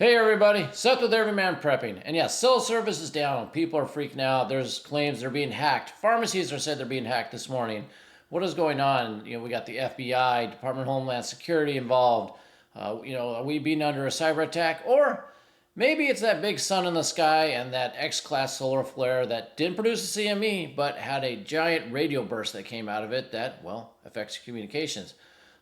Hey everybody, Seth with Everyman Prepping. And yeah, cell service is down. People are freaking out. There's claims they're being hacked. Pharmacies are said they're being hacked this morning. What is going on? We got the FBI, Department of Homeland Security involved. Are we being under a cyber attack? Or maybe it's that big sun in the sky and that X-class solar flare that didn't produce a CME, but had a giant radio burst that came out of it that, well, affects communications.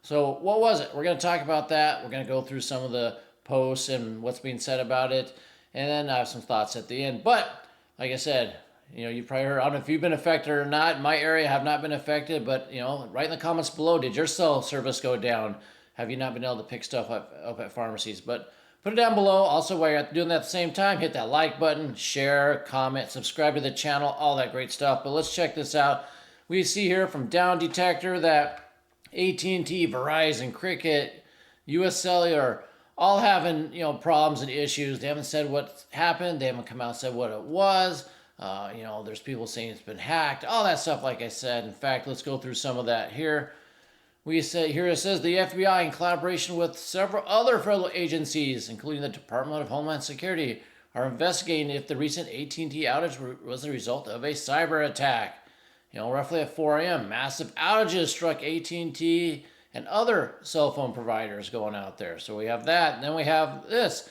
So what was it? We're going to talk about that. We're going to go through some of the posts and what's being said about it, and then I have some thoughts at the end. But like I said, you've probably heard, I don't know if you've been affected or not. In my area, I have not been affected, but write in the comments below, did your cell service go down? Have you not been able to pick stuff up at pharmacies? But put it down below. Also, while you're doing that at the same time, hit that like button, share, comment, subscribe to the channel, all that great stuff. But let's check this out. We see here from Down Detector that at&t, Verizon, Cricket, US Cellular, all having problems and issues. They haven't said what happened. They haven't come out and said what it was. There's people saying it's been hacked. All that stuff, like I said. In fact, let's go through some of that here. We say here it says the FBI, in collaboration with several other federal agencies, including the Department of Homeland Security, are investigating if the recent at&t outage was the result of a cyber attack. Roughly at 4 a.m., massive outages struck at&t and other cell phone providers going out there. So we have that. And then we have this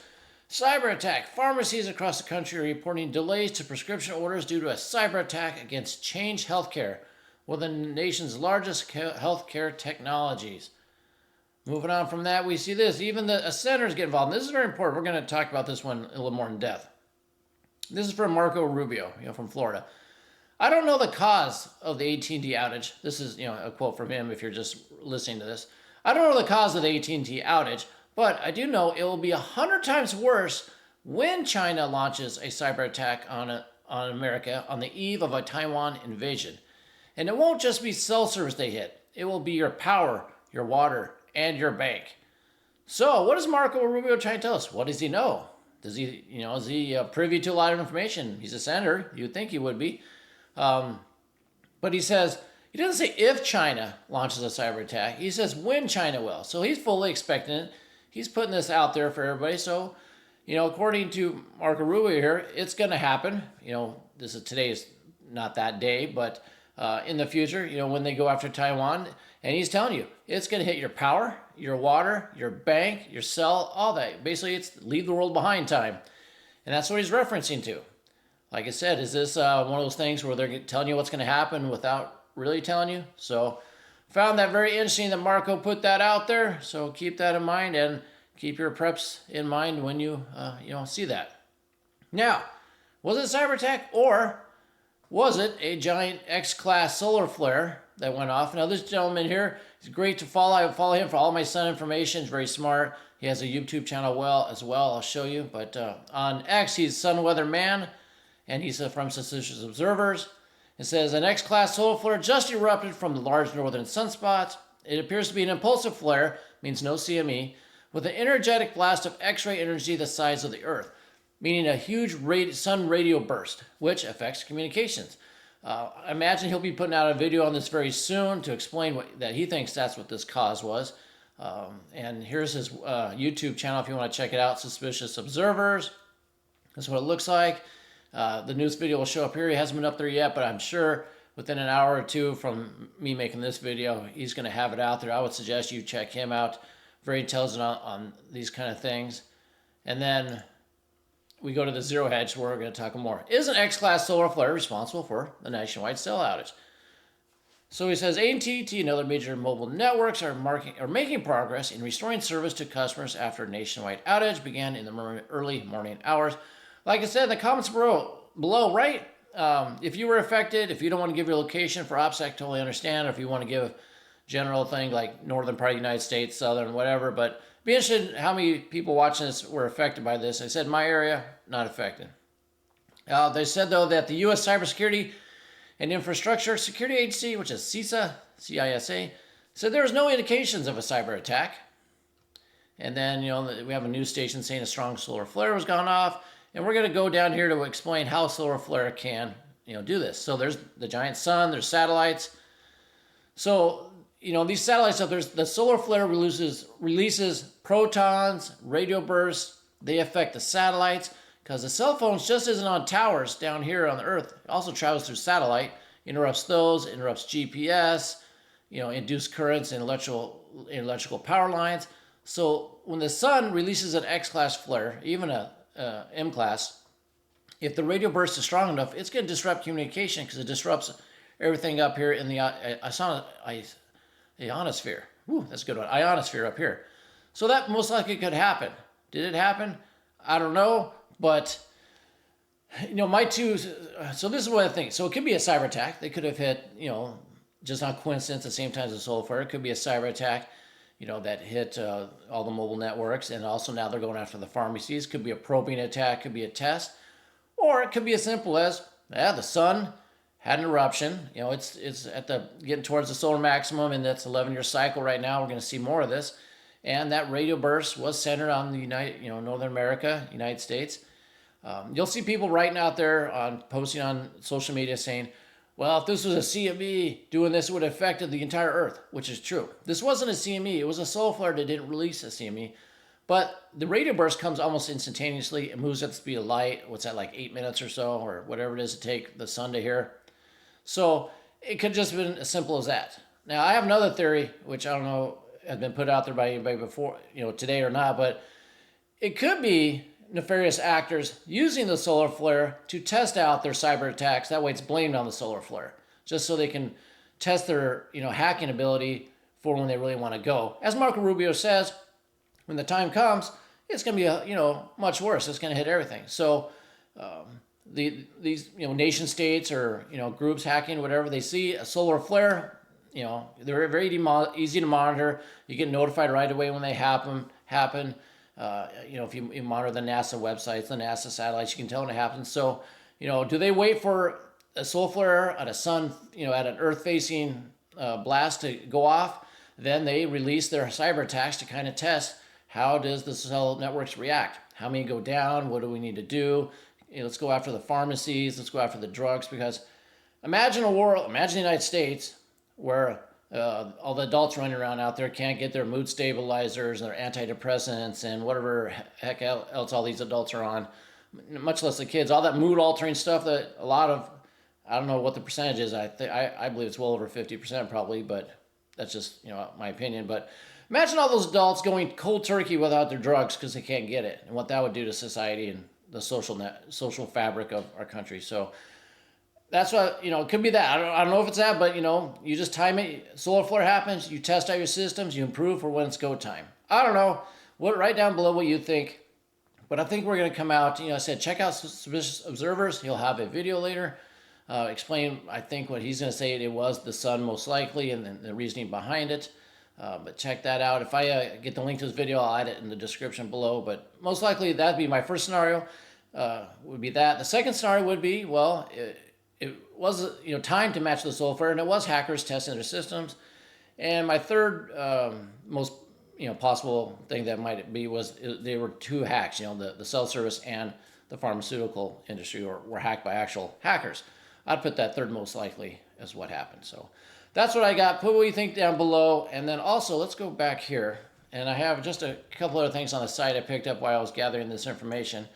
cyber attack. Pharmacies across the country are reporting delays to prescription orders due to a cyber attack against Change Healthcare, one of the nation's largest healthcare technologies. Moving on from that, we see this. Even the senators get involved. This is very important. We're going to talk about this one a little more in depth. This is from Marco Rubio, from Florida. I don't know the cause of the at&t outage. This is, a quote from him if you're just listening to this. I don't know the cause of the at&t outage, but I do know it will be 100 times worse when China launches a cyber attack on America on the eve of a Taiwan invasion. And it won't just be cell service they hit. It will be your power, your water, and your bank. So what is Marco Rubio trying to tell us? What does he know? Does he, is he privy to a lot of information? He's a senator. You'd think he would be. But he says, he doesn't say if China launches a cyber attack. He says when China will. So he's fully expecting it. He's putting this out there for everybody. So, according to Marco Rubio here, it's going to happen. Today's not that day, but in the future, when they go after Taiwan, and he's telling you, it's going to hit your power, your water, your bank, your cell, all that. Basically, it's leave the world behind time. And that's what he's referencing to. Like I said, is this one of those things where they're telling you what's going to happen without really telling you? So found that very interesting that Marco put that out there. So keep that in mind and keep your preps in mind when you, see that. Now, was it a cyber attack or was it a giant X-class solar flare that went off? Now, this gentleman here is great to follow. I follow him for all my sun information. He's very smart. He has a YouTube channel as well. I'll show you. But on X, he's Sun Weather Man. And he's from Suspicious Observers. It says, an X-class solar flare just erupted from the large northern sunspot. It appears to be an impulsive flare, means no CME, with an energetic blast of X-ray energy the size of the Earth, meaning a huge sun radio burst, which affects communications. I imagine he'll be putting out a video on this very soon to explain that he thinks that's what this cause was. And here's his YouTube channel if you want to check it out, Suspicious Observers. That's what it looks like. The news video will show up here. He hasn't been up there yet, but I'm sure within an hour or two from me making this video, he's going to have it out there. I would suggest you check him out. Very intelligent on these kind of things. And then we go to the zero hedge where we're going to talk more. Is an X-class solar flare responsible for the nationwide cell outage? So he says, at&t and other major mobile networks are making progress in restoring service to customers after a nationwide outage began in the early morning hours. Like I said in the comments below, right? If you were affected, if you don't want to give your location for OPSEC, totally understand. Or if you want to give a general thing like northern part of the United States, southern, whatever. But be interested in how many people watching this were affected by this. I said my area, not affected. They said, though, that the U.S. Cybersecurity and Infrastructure Security Agency, which is CISA, C-I-S-A, said there was no indications of a cyber attack. And then, we have a news station saying a strong solar flare was gone off. And we're going to go down here to explain how solar flare can, do this. So there's the giant sun, there's satellites. So, these satellites up there, the solar flare releases protons, radio bursts, They affect the satellites because the cell phones just isn't on towers down here on the Earth. It also travels through satellite, interrupts those, interrupts GPS, induced currents in electrical power lines. So when the sun releases an X-class flare, even a M-class, if the radio burst is strong enough, it's going to disrupt communication because it disrupts everything up here in the ionosphere. Ooh, that's a good one. Ionosphere up here. So that most likely could happen. Did it happen? I don't know, but so this is what I think. So it could be a cyber attack. They could have hit, just on coincidence, at the same time as a solar flare. It could be a cyber attack, that hit all the mobile networks, and also now they're going after the pharmacies. Could be a probing attack, could be a test, or it could be as simple as, the sun had an eruption. It's at the getting towards the solar maximum, and that's 11-year cycle right now. We're going to see more of this, and that radio burst was centered on the Northern America, United States. You'll see people writing out there posting on social media saying, well, if this was a CME doing this, it would have affected the entire Earth, which is true. This wasn't a CME. It was a solar flare that didn't release a CME. But the radio burst comes almost instantaneously. It moves at the speed of light. What's that, like 8 minutes or so, or whatever it is to take the sun to here. So it could just have been as simple as that. Now, I have another theory, which I don't know has been put out there by anybody before, today or not, but it could be nefarious actors using the solar flare to test out their cyber attacks. That way it's blamed on the solar flare, just so they can test their hacking ability for when they really want to go. As Marco Rubio says, when the time comes, it's going to be much worse. It's going to hit everything. So these nation states or groups hacking, whatever, they see a solar flare, they're very easy to monitor. You get notified right away when they happen. If you monitor the NASA websites, the NASA satellites, you can tell when it happens. So, do they wait for a solar flare at a sun, at an Earth-facing blast to go off? Then they release their cyber attacks to kind of test how does the cell networks react? How many go down? What do we need to do? Let's go after the pharmacies. Let's go after the drugs. Because imagine the United States where all the adults running around out there can't get their mood stabilizers and their antidepressants and whatever heck else all these adults are on, much less the kids. All that mood altering stuff that a lot of, I don't know what the percentage is. I believe it's well over 50% probably, but that's just my opinion. But imagine all those adults going cold turkey without their drugs because they can't get it, and what that would do to society and the social fabric of our country. So that's what, it could be that. I don't know if it's that, but, you just time it. Solar flare happens. You test out your systems. You improve for when it's go time. I don't know. Write down below what you think. But I think we're going to come out. I said, check out Suspicious Observers. He'll have a video later. Explain, I think, what he's going to say it was the sun most likely and the reasoning behind it. But check that out. If I get the link to this video, I'll add it in the description below. But most likely that'd be my first scenario. Would be that. The second scenario would be, well, it was time to match the solar flare, and it was hackers testing their systems. And my third most possible thing that might be was they were two hacks. The cell service and the pharmaceutical industry were hacked by actual hackers. I'd put that third most likely as what happened. So that's what I got. Put what you think down below, and then also let's go back here, and I have just a couple other things on the site I picked up while I was gathering this information.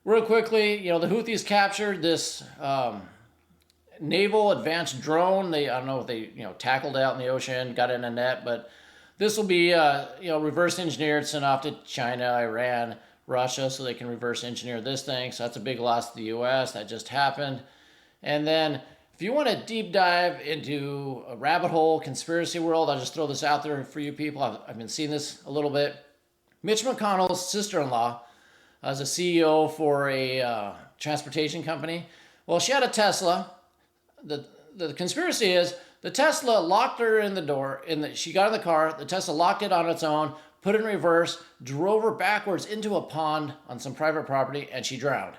Real quickly, the Houthis captured this naval advanced drone. I don't know if they tackled it out in the ocean, got it in a net, but this will be reverse engineered, sent off to China, Iran, Russia, so they can reverse engineer this thing. So that's a big loss to the U.S. That just happened. And then if you want to deep dive into a rabbit hole conspiracy world, I'll just throw this out there for you people. I've been seeing this a little bit. Mitch McConnell's sister-in-law is a CEO for a transportation company. Well, she had a Tesla. The conspiracy is the Tesla locked her in the door. She got in the car. The Tesla locked it on its own, put it in reverse, drove her backwards into a pond on some private property, and she drowned.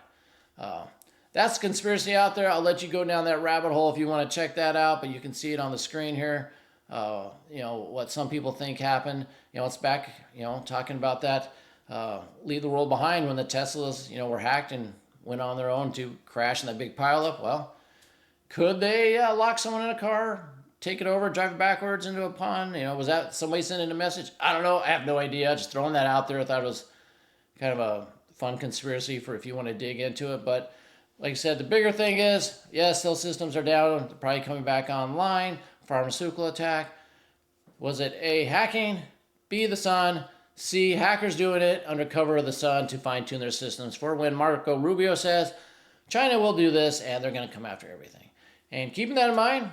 That's conspiracy out there. I'll let you go down that rabbit hole if you want to check that out, but you can see it on the screen here. What some people think happened. It's back, talking about that. Leave the world behind when the Teslas, were hacked and went on their own to crash in that big pileup. Well, could they lock someone in a car, take it over, drive it backwards into a pond? Was that somebody sending a message? I don't know. I have no idea. Just throwing that out there. I thought it was kind of a fun conspiracy for if you want to dig into it. But like I said, the bigger thing is, yes, those systems are down. They're probably coming back online. Pharmaceutical attack. Was it A, hacking, B, the sun, C, hackers doing it under cover of the sun to fine-tune their systems for when Marco Rubio says China will do this and they're going to come after everything. And keeping that in mind,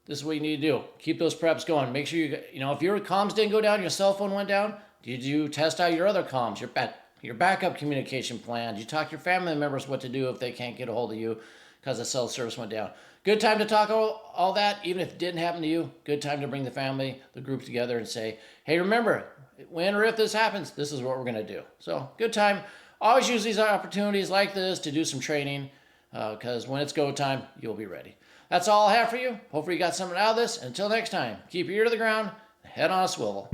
this is what you need to do. Keep those preps going. Make sure if your comms didn't go down, your cell phone went down, did you test out your other comms, your backup communication plan? Did you talk to your family members what to do if they can't get a hold of you because the cell service went down? Good time to talk all that, even if it didn't happen to you. Good time to bring the family, the group together and say, hey, remember, when or if this happens, this is what we're going to do. So good time. Always use these opportunities like this to do some training because when it's go time, you'll be ready. That's all I have for you. Hopefully you got something out of this. Until next time, keep your ear to the ground, head on a swivel.